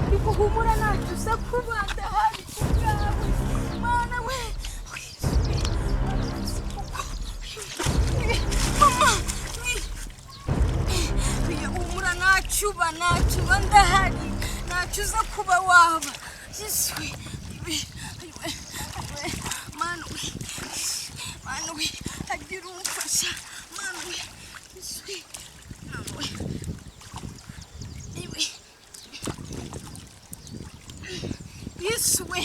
ariko humura ntacyo uza kuba ndahari kubwawe mana we mama humura ntacyo uba ndahari ntacyo uza kuba waba yiswe mana we agira umfasha mana we yiswe mana we yiswe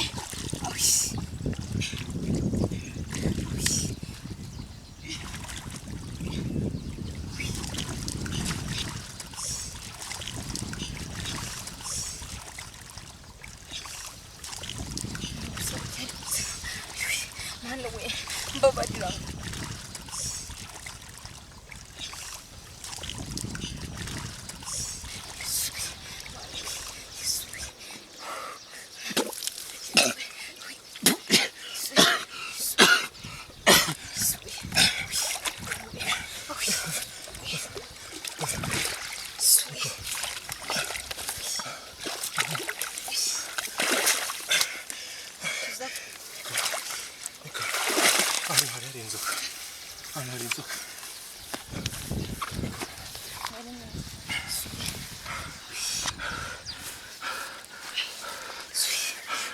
mana we mbabarira inzoka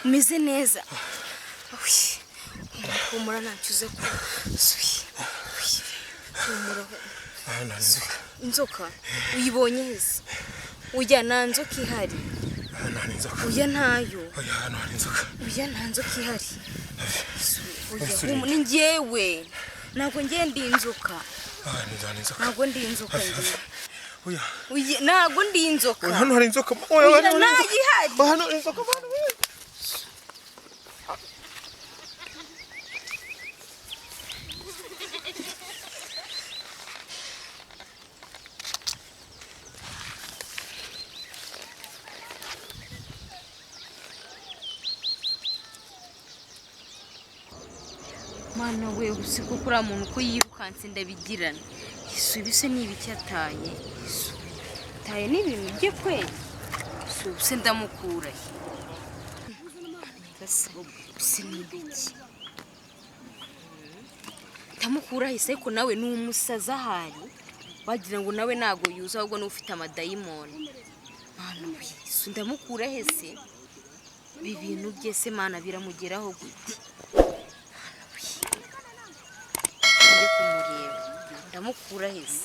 umeze neza humura ntacyo uze kuba inzoka uyibonye heza ujya nta nzoka ihari uya ntayo uya nta nzoka ihari ni njyewe ntabwo ngiye ndi inzoka ntabwo ndi inzoka ngiye ntabwo ndi inzoka hano hari inzoka ntayihari hano hari inzoka mana we usiko kuri muntu ko yirukanse ndabigirana isubise n'ibiki ataye taye n'ibintu bye kweli subise ndamukura gase n'ibiki ndamukura hise ko nawe ni umusazi ahari wagira ngo nawe nago yuza ahubwo n'ufite amadayimoni mana we ndamukura hese ibintu byese mana biramugeraho gute ndamukura hese